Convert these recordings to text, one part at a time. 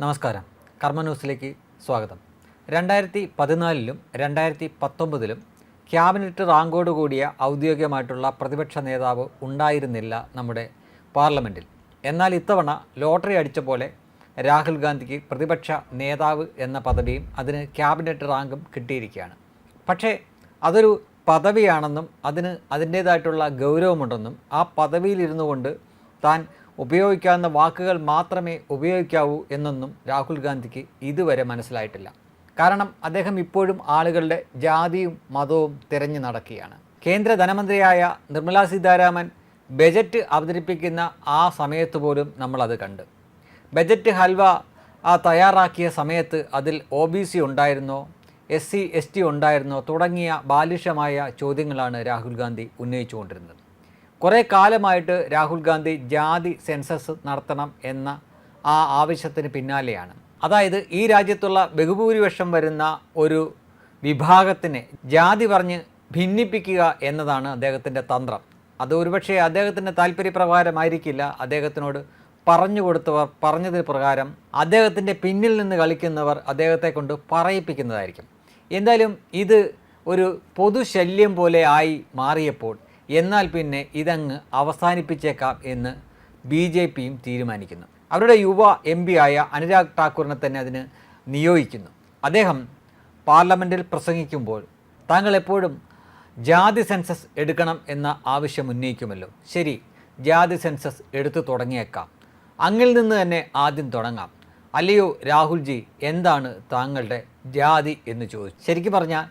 നമസ്കാരം. കർമ്മ ന്യൂസിലേക്ക് സ്വാഗതം. 2014-ലും 2019-ലും ക്യാബിനറ്റ് റാങ്കോട് കൂടിയ ഔദ്യോഗികമായിട്ടുള്ള പ്രതിപക്ഷ നേതാവ് ഉണ്ടായിരുന്നില്ല നമ്മുടെ പാർലമെൻറ്റിൽ. എന്നാൽ ഇത്തവണ ലോട്ടറി അടിച്ച പോലെ രാഹുൽ ഗാന്ധിക്ക് പ്രതിപക്ഷ നേതാവ് എന്ന പദവിയും അതിന് ക്യാബിനറ്റ് റാങ്കും കിട്ടിയിരിക്കുകയാണ്. പക്ഷേ അതൊരു പദവിയാണെന്നും അതിൻ്റേതായിട്ടുള്ള ഗൗരവമുണ്ടെന്നും ആ പദവിയിലിരുന്നു കൊണ്ട് താൻ ഉപയോഗിക്കാവുന്ന വാക്കുകൾ മാത്രമേ ഉപയോഗിക്കാവൂ എന്നൊന്നും രാഹുൽ ഗാന്ധിക്ക് ഇതുവരെ മനസ്സിലായിട്ടില്ല. കാരണം അദ്ദേഹം ഇപ്പോഴും ആളുകളുടെ ജാതിയും മതവും തിരഞ്ഞു നടക്കുകയാണ്. കേന്ദ്ര ധനമന്ത്രിയായ നിർമ്മലാ സീതാരാമൻ ബജറ്റ് അവതരിപ്പിക്കുന്ന ആ സമയത്ത് പോലും നമ്മളത് കണ്ട്. ബജറ്റ് ഹൽവ തയ്യാറാക്കിയ സമയത്ത് അതിൽ OBC ഉണ്ടായിരുന്നോ, SC ST ഉണ്ടായിരുന്നോ തുടങ്ങിയ ബാലിശമായ ചോദ്യങ്ങളാണ് രാഹുൽ ഗാന്ധി ഉന്നയിച്ചുകൊണ്ടിരുന്നത്. കുറേ കാലമായിട്ട് രാഹുൽ ഗാന്ധി ജാതി സെൻസസ് നടത്തണം എന്ന ആ ആവശ്യത്തിന് പിന്നാലെയാണ്. അതായത് ഈ രാജ്യത്തുള്ള ബഹുഭൂരിപക്ഷം വരുന്ന ഒരു വിഭാഗത്തിനെ ജാതി പറഞ്ഞ് ഭിന്നിപ്പിക്കുക എന്നതാണ് അദ്ദേഹത്തിൻ്റെ തന്ത്രം. അത് ഒരുപക്ഷെ അദ്ദേഹത്തിൻ്റെ താല്പര്യപ്രകാരമായിരിക്കില്ല. അദ്ദേഹത്തിനോട് പറഞ്ഞു കൊടുത്തവർ പറഞ്ഞതിന് പ്രകാരം അദ്ദേഹത്തിൻ്റെ പിന്നിൽ നിന്ന് കളിക്കുന്നവർ അദ്ദേഹത്തെ കൊണ്ട് പറയിപ്പിക്കുന്നതായിരിക്കും. എന്തായാലും ഇത് ഒരു പൊതുശല്യം പോലെ ആയി മാറിയപ്പോൾ എന്നാൽ പിന്നെ ഇതങ്ങ് അവസാനിപ്പിച്ചേക്കാം എന്ന് BJPയും തീരുമാനിക്കുന്നു. അവരുടെ യുവ MP ആയ അനുരാഗ് ഠാക്കൂറിനെ തന്നെ അതിന് നിയോഗിക്കുന്നു. അദ്ദേഹം പാർലമെൻറ്റിൽ പ്രസംഗിക്കുമ്പോൾ താങ്കൾ എപ്പോഴും ജാതി സെൻസസ് എടുക്കണം എന്ന ആവശ്യം ഉന്നയിക്കുമല്ലോ. ശരി, ജാതി സെൻസസ് എടുത്തു തുടങ്ങിയേക്കാം. അങ്ങിൽ നിന്ന് തന്നെ ആദ്യം തുടങ്ങാം. അല്ലയോ രാഹുൽജി, എന്താണ് താങ്കളുടെ ജാതി എന്ന് ചോദിച്ചു. ശരിക്കും പറഞ്ഞാൽ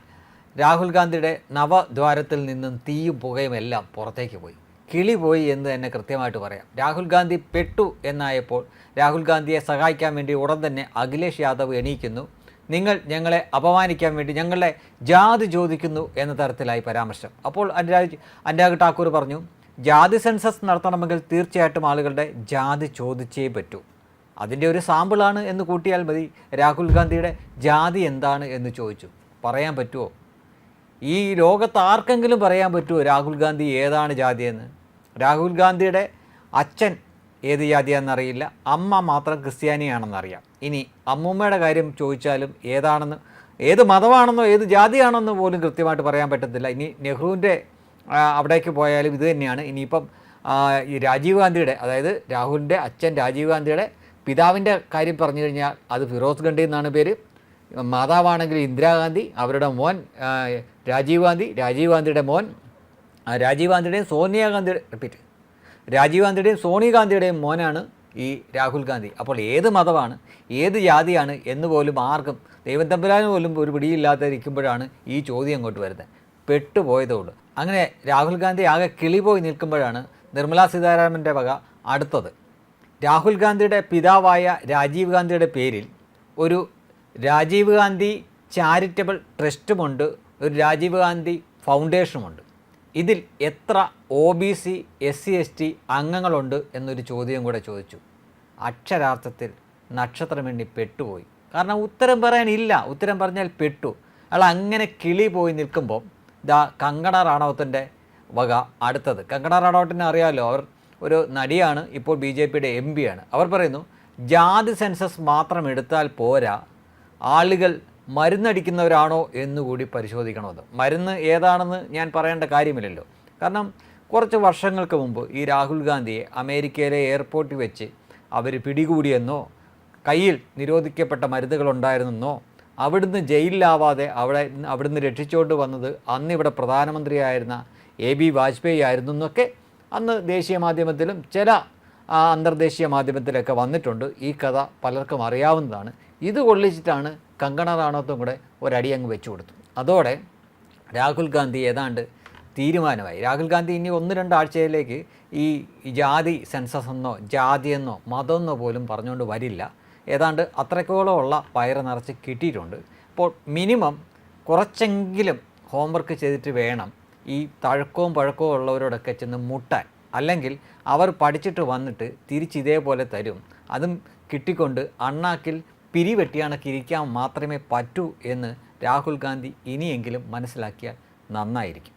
രാഹുൽ ഗാന്ധിയുടെ നവദ്വാരത്തിൽ നിന്നും തീയും പുകയും എല്ലാം പുറത്തേക്ക് പോയി. കിളി പോയി എന്ന് തന്നെ കൃത്യമായിട്ട് പറയാം. രാഹുൽ ഗാന്ധി പെട്ടു എന്നായപ്പോൾ രാഹുൽ ഗാന്ധിയെ സഹായിക്കാൻ വേണ്ടി ഉടൻ തന്നെ അഖിലേഷ് യാദവ് എണീക്കുന്നു. നിങ്ങൾ ഞങ്ങളെ അപമാനിക്കാൻ വേണ്ടി ഞങ്ങളുടെ ജാതി ചോദിക്കുന്നു എന്ന തരത്തിലായി പരാമർശം. അപ്പോൾ അനുരാഗ് ഠാക്കൂർ പറഞ്ഞു, ജാതി സെൻസസ് നടത്തണമെങ്കിൽ തീർച്ചയായിട്ടും ആളുകളുടെ ജാതി ചോദിച്ചേ പറ്റൂ. അതിൻ്റെ ഒരു സാമ്പിളാണ് എന്ന് കൂട്ടിയാൽ മതി. രാഹുൽ ഗാന്ധിയുടെ ജാതി എന്താണ് എന്ന് ചോദിച്ചു. പറയാൻ പറ്റുമോ? ഈ ലോകത്ത് ആർക്കെങ്കിലും പറയാൻ പറ്റുമോ രാഹുൽ ഗാന്ധി ഏതാണ് ജാതിയെന്ന്? രാഹുൽ ഗാന്ധിയുടെ അച്ഛൻ ഏത് ജാതിയാണെന്നറിയില്ല, അമ്മ മാത്രം ക്രിസ്ത്യാനിയാണെന്നറിയാം. ഇനി അമ്മൂമ്മയുടെ കാര്യം ചോദിച്ചാലും ഏതാണെന്ന്, ഏത് മതമാണെന്നോ ഏത് ജാതിയാണെന്നോ പോലും കൃത്യമായിട്ട് പറയാൻ പറ്റത്തില്ല. ഇനി നെഹ്റുവിൻ്റെ അവിടേക്ക് പോയാലും ഇത് തന്നെയാണ്. ഇനിയിപ്പം ഈ രാജീവ് ഗാന്ധിയുടെ, അതായത് രാഹുലിൻ്റെ അച്ഛൻ രാജീവ് ഗാന്ധിയുടെ പിതാവിൻ്റെ കാര്യം പറഞ്ഞു കഴിഞ്ഞാൽ അത് ഫിറോസ് ഗാന്ധി എന്നാണ് പേര്. മാതാവാണെങ്കിൽ ഇന്ദിരാഗാന്ധി, അവരുടെ മോൻ രാജീവ് ഗാന്ധി, രാജീവ് ഗാന്ധിയുടെ മോൻ രാജീവ് ഗാന്ധിയുടെയും രാജീവ് ഗാന്ധിയുടെയും സോണിയാഗാന്ധിയുടെയും മോനാണ് ഈ രാഹുൽ ഗാന്ധി. അപ്പോൾ ഏത് മതമാണ്, ഏത് ജാതിയാണ് എന്ന് പോലും ആർക്കും, ദൈവം തമ്പുരാന് പോലും ഒരു പിടിയില്ലാതിരിക്കുമ്പോഴാണ് ഈ ചോദ്യം അങ്ങോട്ട് വരുന്നത്. പെട്ടുപോയതുള്ളൂ. അങ്ങനെ രാഹുൽ ഗാന്ധി ആകെ കിളിപോയി നിൽക്കുമ്പോഴാണ് നിർമ്മലാ സീതാരാമൻ്റെ വക അടുത്തത്. രാഹുൽ ഗാന്ധിയുടെ പിതാവായ രാജീവ് ഗാന്ധിയുടെ പേരിൽ ഒരു രാജീവ് ഗാന്ധി ചാരിറ്റബിൾ ട്രസ്റ്റുമുണ്ട്, ഒരു രാജീവ് ഗാന്ധി ഫൗണ്ടേഷനുമുണ്ട്. ഇതിൽ എത്ര OBC SC ST അംഗങ്ങളുണ്ട് എന്നൊരു ചോദ്യം കൂടെ ചോദിച്ചു. അക്ഷരാർത്ഥത്തിൽ നക്ഷത്രമെണ്ണി പെട്ടുപോയി. കാരണം ഉത്തരം പറയാനില്ല. ഉത്തരം പറഞ്ഞാൽ പെട്ടു. അയാൾ അങ്ങനെ കിളി പോയി നിൽക്കുമ്പോൾ കങ്കണ റാണൗത്തിൻ്റെ വക അടുത്തത്. കങ്കണ റാണൗട്ടിനെ അറിയാമല്ലോ, അവർ ഒരു നടിയാണ്, ഇപ്പോൾ BJPയുടെ MP ആണ്. അവർ പറയുന്നു, ജാതി സെൻസസ് മാത്രം എടുത്താൽ പോരാ, ആളുകൾ മരുന്നടിക്കുന്നവരാണോ എന്നുകൂടി പരിശോധിക്കണമെന്ന്. മരുന്ന് ഏതാണെന്ന് ഞാൻ പറയേണ്ട കാര്യമില്ലല്ലോ. കാരണം കുറച്ച് വർഷങ്ങൾക്ക് മുമ്പ് ഈ രാഹുൽ ഗാന്ധിയെ അമേരിക്കയിലെ എയർപോർട്ടിൽ വെച്ച് അവർ പിടികൂടിയെന്നോ, കയ്യിൽ നിരോധിക്കപ്പെട്ട മരുന്നുകളുണ്ടായിരുന്നെന്നോ, അവിടുന്ന് ജയിലിലാവാതെ അവിടുന്ന് രക്ഷിച്ചുകൊണ്ട് വന്നത് അന്നിവിടെ പ്രധാനമന്ത്രിയായിരുന്ന AB വാജ്പേയി ആയിരുന്നു എന്നൊക്കെ അന്ന് ദേശീയ മാധ്യമത്തിലും ചില അന്തർദേശീയ മാധ്യമത്തിലൊക്കെ വന്നിട്ടുണ്ട്. ഈ കഥ പലർക്കും അറിയാവുന്നതാണ്. ഇത് കൊള്ളിച്ചിട്ടാണ് കങ്കണ റാണൗത്തും കൂടെ ഒരടി അങ്ങ് വെച്ചു കൊടുത്തു. അതോടെ രാഹുൽ ഗാന്ധി ഏതാണ്ട് തീരുമാനമായി. രാഹുൽ ഗാന്ധി ഇനി 1-2 ആഴ്ചയിലേക്ക് ഈ ജാതി സെൻസസ് എന്നോ ജാതിയെന്നോ മതമെന്നോ പോലും പറഞ്ഞുകൊണ്ട് വരില്ല. ഏതാണ്ട് അത്രക്കോളമുള്ള പയറ് നിറച്ച് കിട്ടിയിട്ടുണ്ട്. അപ്പോൾ മിനിമം കുറച്ചെങ്കിലും ഹോംവർക്ക് ചെയ്തിട്ട് വേണം ഈ തഴക്കവും പഴക്കവും ഉള്ളവരോടൊക്കെ ചെന്ന് മുട്ടാൻ. അല്ലെങ്കിൽ അവർ പഠിച്ചിട്ട് വന്നിട്ട് തിരിച്ചിതേപോലെ തരും. അതും കിട്ടിക്കൊണ്ട് അണ്ണാക്കിൽ പിരിവെട്ടിയണക്കിരിക്കാൻ മാത്രമേ പറ്റൂ എന്ന് രാഹുൽ ഗാന്ധി ഇനിയെങ്കിലും മനസ്സിലാക്കിയാൽ നന്നായിരിക്കും.